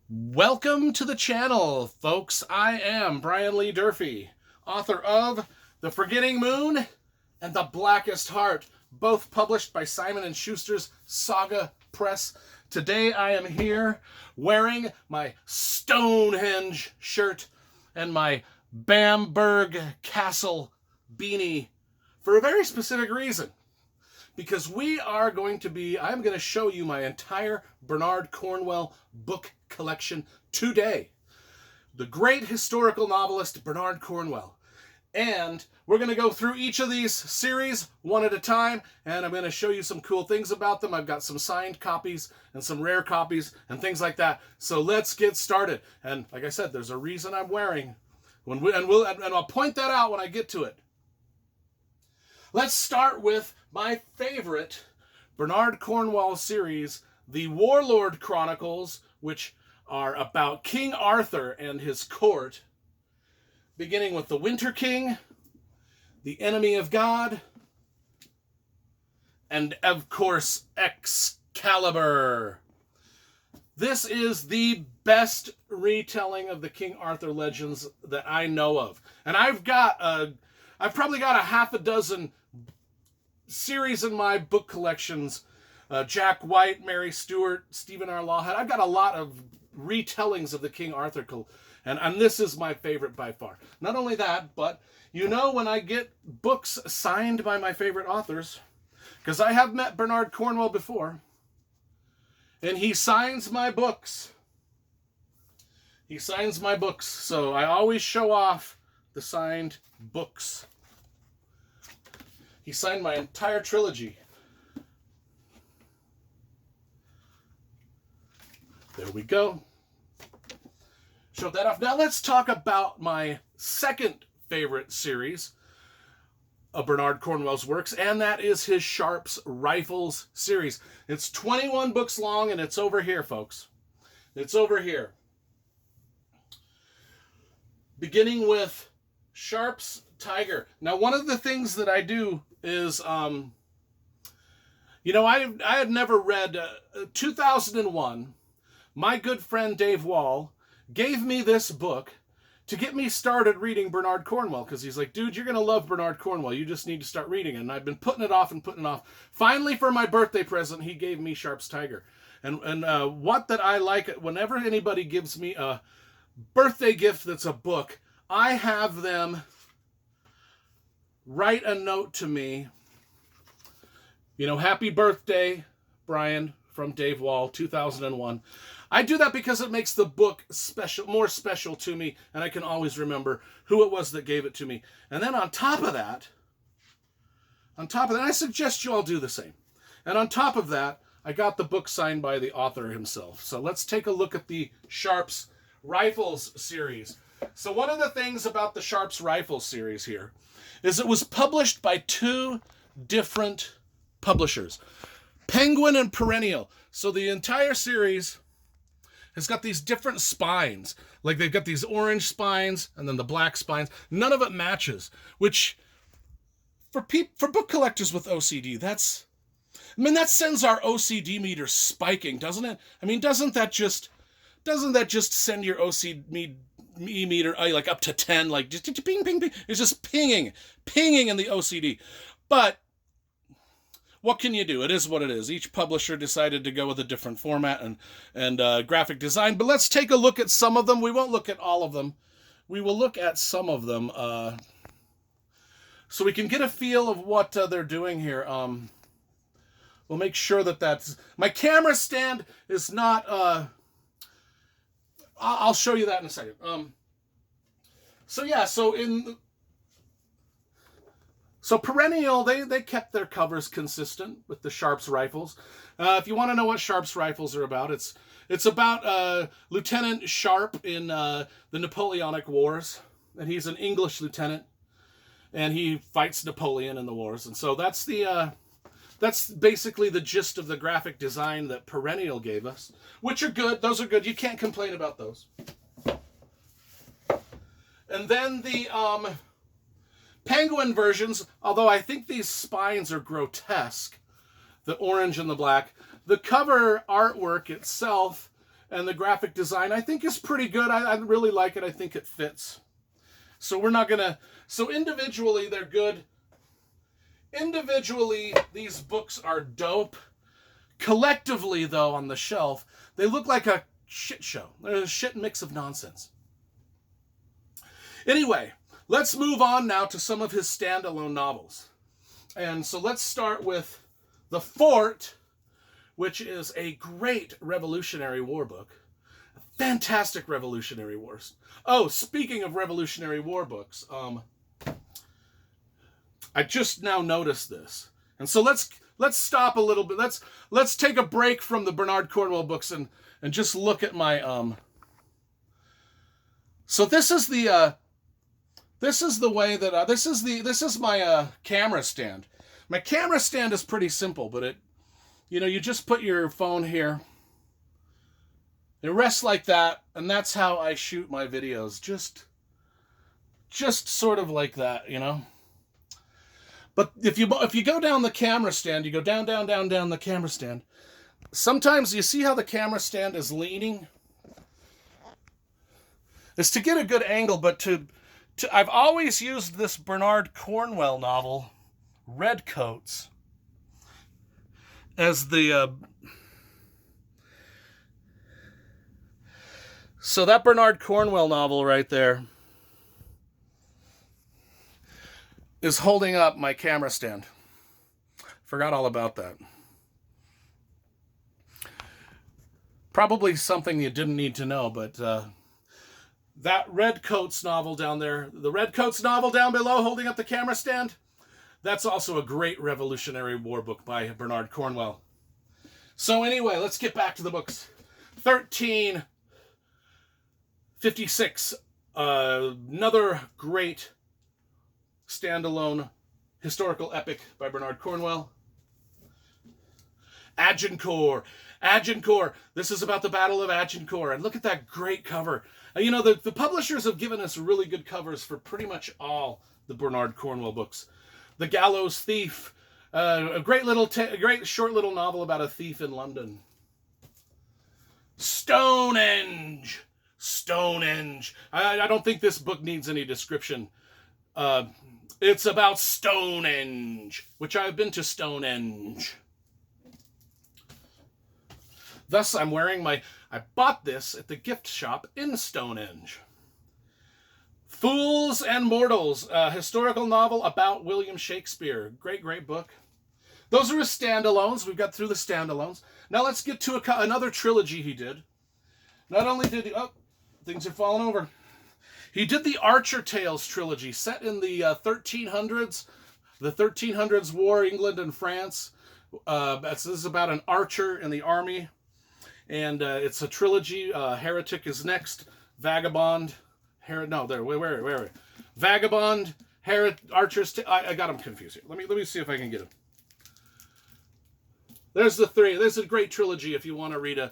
Welcome to the channel, folks. I am Brian Lee Durfee, author of The Forgetting Moon and The Blackest Heart, both published by Simon & Schuster's Saga Press. Today I am here wearing my Stonehenge shirt and my Bamberg Castle beanie for a very specific reason. Because I'm going to show you my entire Bernard Cornwell book collection today. The great historical novelist Bernard Cornwell. And we're going to go through each of these series one at a time, and I'm going to show you some cool things about them. I've got some signed copies and some rare copies and things like that. So let's get started. And like I said, there's a reason I'm wearing, and I'll point that out when I get to it. Let's start with my favorite Bernard Cornwell series, the Warlord Chronicles, which are about King Arthur and his court, beginning with the Winter King, the Enemy of God, and of course, Excalibur. This is the best retelling of the King Arthur legends that I know of. And I've probably got a half a dozen series in my book collections. Jack White, Mary Stuart, Stephen R. Lawhead. I've got a lot of retellings of the King Arthur, and this is my favorite by far. Not only that, but when I get books signed by my favorite authors, because I have met Bernard Cornwell before, and he signs my books. He signs my books, so I always show off the signed books. He signed my entire trilogy. There we go. Showed that off. Now let's talk about my second favorite series of Bernard Cornwell's works, and that is his Sharpe's Rifles series. It's 21 books long, and it's over here, folks. It's over here. Beginning with Sharpe's Tiger. Now, one of the things that I do is, I had never read 2001. My good friend Dave Wall gave me this book to get me started reading Bernard Cornwell, because he's like, dude, you're going to love Bernard Cornwell. You just need to start reading it. And I've been putting it off. Finally, for my birthday present, he gave me Sharpe's Tiger. And what that I like, whenever anybody gives me a birthday gift that's a book, I have them write a note to me. Happy birthday, Brian, from Dave Wall, 2001. I do that because it makes the book more special to me, and I can always remember who it was that gave it to me. And then on top of that, I suggest you all do the same. And on top of that, I got the book signed by the author himself. So let's take a look at the Sharpe's Rifles series. So one of the things about the Sharpe's Rifles series here is it was published by two different publishers, Penguin and Perennial. So the entire series has got these different spines. Like they've got these orange spines and then the black spines. None of it matches, which for book collectors with OCD, that sends our OCD meter spiking, doesn't it? Doesn't that just send your OCD meter like up to 10, like just ping, ping, ping. It's just pinging in the OCD. But what can you do? It is what it is. Each publisher decided to go with a different format and graphic design. But let's take a look at some of them. We won't look at all of them. We will look at some of them so we can get a feel of what they're doing here. We'll make sure that's... My camera stand is not... I'll show you that in a second. So Perennial, they kept their covers consistent with the Sharpe's Rifles. If you want to know what Sharpe's Rifles are about, it's about Lieutenant Sharpe in the Napoleonic Wars, and he's an English lieutenant, and he fights Napoleon in the wars. And so that's basically the gist of the graphic design that Perennial gave us, which are good. Those are good. You can't complain about those. And then the Penguin versions, although I think these spines are grotesque, the orange and the black, the cover artwork itself and the graphic design I think is pretty good. I really like it. I think it fits. So we're not gonna, so individually they're good. Individually, these books are dope. Collectively, though, on the shelf, they look like a shit show. They're a shit mix of nonsense. Anyway, let's move on now to some of his standalone novels. And so let's start with The Fort, which is a great Revolutionary War book. Fantastic Revolutionary Wars. Oh, speaking of Revolutionary War books, I just now noticed this. And so let's stop a little bit. Let's take a break from the Bernard Cornwell books and just look at my So this is the way that this is my camera stand. My camera stand is pretty simple, but you just put your phone here. It rests like that, and that's how I shoot my videos. Just sort of like that, But if you go down the camera stand, you go down the camera stand. Sometimes you see how the camera stand is leaning. It's to get a good angle, but I've always used this Bernard Cornwell novel, Redcoats, as the so that Bernard Cornwell novel right there is holding up my camera stand. Forgot all about that. Probably something you didn't need to know, but that Redcoats novel down there, the Redcoats novel down below holding up the camera stand, that's also a great Revolutionary War book by Bernard Cornwell. So anyway, let's get back to the books. 1356, another great standalone historical epic by Bernard Cornwell. Agincourt. This is about the Battle of Agincourt. And look at that great cover. The publishers have given us really good covers for pretty much all the Bernard Cornwell books. The Gallows Thief. A great short little novel about a thief in London. Stonehenge. I don't think this book needs any description. It's about Stonehenge, which I've been to Stonehenge. Thus, I'm wearing I bought this at the gift shop in Stonehenge. Fools and Mortals, a historical novel about William Shakespeare. Great book. Those are his standalones. We've got through the standalones. Now let's get to another trilogy he did. Not only did he... Oh, things are falling over. He did the Archer Tales trilogy, set in the 1300s. The 1300s war, England and France. This is about an archer in the army. And it's a trilogy. Heretic is next. Vagabond. Vagabond. Archers. I got them confused here. Let me see if I can get them. There's the three. There's a great trilogy if you want to read a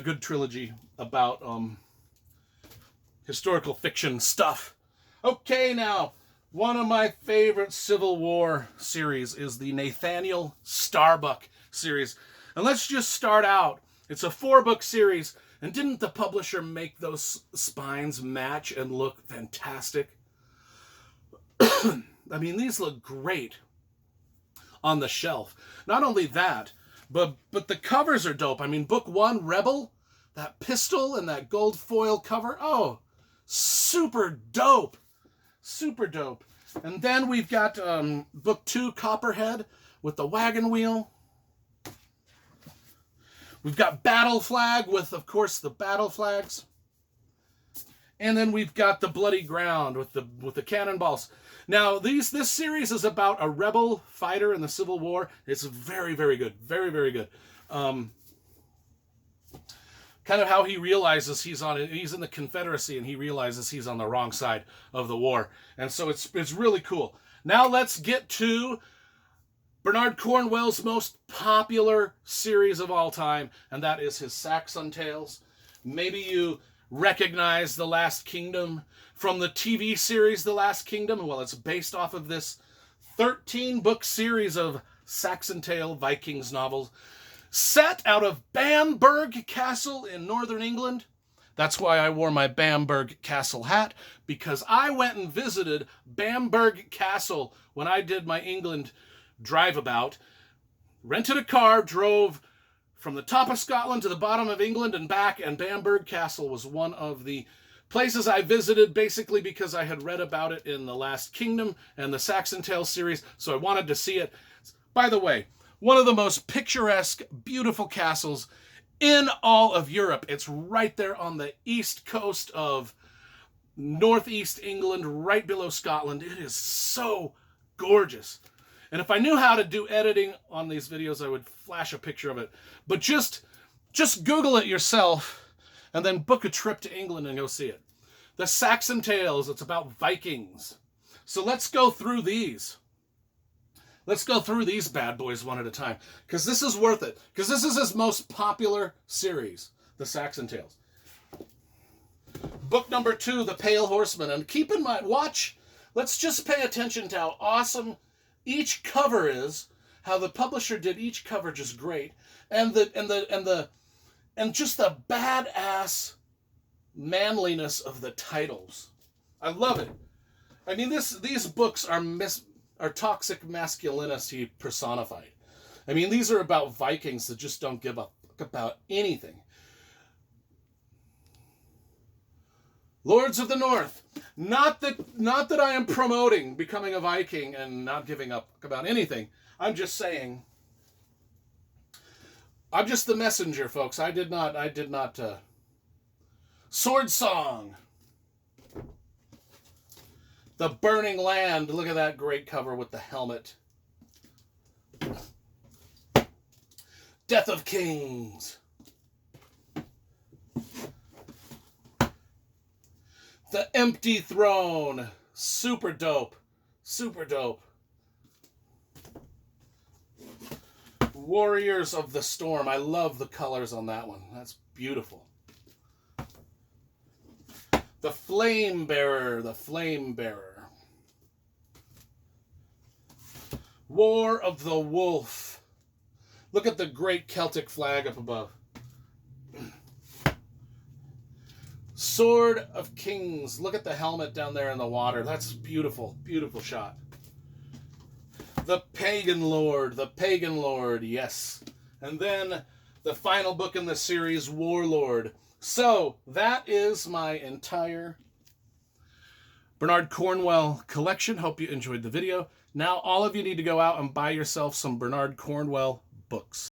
good trilogy about historical fiction stuff. Okay, now, one of my favorite Civil War series is the Nathaniel Starbuck series. And let's just start out. It's a 4-book series, and didn't the publisher make those spines match and look fantastic? I mean, these look great on the shelf. Not only that, but the covers are dope. I mean, book 1, Rebel, that pistol and that gold foil cover. Oh, super dope. Super dope. And then we've got book 2, Copperhead, with the wagon wheel. We've got Battle Flag with, of course, the battle flags. And then we've got the Bloody Ground with the cannonballs. Now, this series is about a rebel fighter in the Civil War. It's very, very good. Very, very good. Kind of how he realizes he's in the Confederacy, and he realizes he's on the wrong side of the war. And so it's really cool. Now let's get to Bernard Cornwell's most popular series of all time, and that is his Saxon Tales. Maybe you recognize The Last Kingdom from the TV series The Last Kingdom. Well, it's based off of this 13-book series of Saxon Tale Vikings novels. Set out of Bamburgh Castle in northern England. That's why I wore my Bamburgh Castle hat, because I went and visited Bamburgh Castle when I did my England drive-about. Rented a car, drove from the top of Scotland to the bottom of England and back, and Bamburgh Castle was one of the places I visited, basically because I had read about it in The Last Kingdom and the Saxon Tales series, so I wanted to see it. By the way, one of the most picturesque, beautiful castles in all of Europe. It's right there on the east coast of northeast England, right below Scotland. It is so gorgeous. And if I knew how to do editing on these videos, I would flash a picture of it. But just Google it yourself and then book a trip to England and go see it. The Saxon Tales, it's about Vikings. So let's go through these. Let's go through these bad boys one at a time, because this is worth it. Because this is his most popular series, the Saxon Tales. Book number 2, The Pale Horseman. And keep in mind, let's just pay attention to how awesome each cover is, how the publisher did each cover just great, and just the badass manliness of the titles. I love it. I mean, these books are toxic masculinity personified. I mean, these are about Vikings that just don't give a fuck about anything. Lords of the North. Not that I am promoting becoming a Viking and not giving a fuck about anything. I'm just saying. I'm just the messenger, folks. I did not. Sword Song. The Burning Land. Look at that great cover with the helmet. Death of Kings. The Empty Throne. Super dope. Super dope. Warriors of the Storm. I love the colors on that one. That's beautiful. The Flame Bearer. The Flame Bearer. War of the Wolf. Look at the great Celtic flag up above. Sword of Kings. Look at the helmet down there in the water. That's beautiful. Beautiful shot. The Pagan Lord. The Pagan Lord. Yes. And then the final book in the series, Warlord. So that is my entire Bernard Cornwell collection. Hope you enjoyed the video. Now all of you need to go out and buy yourself some Bernard Cornwell books.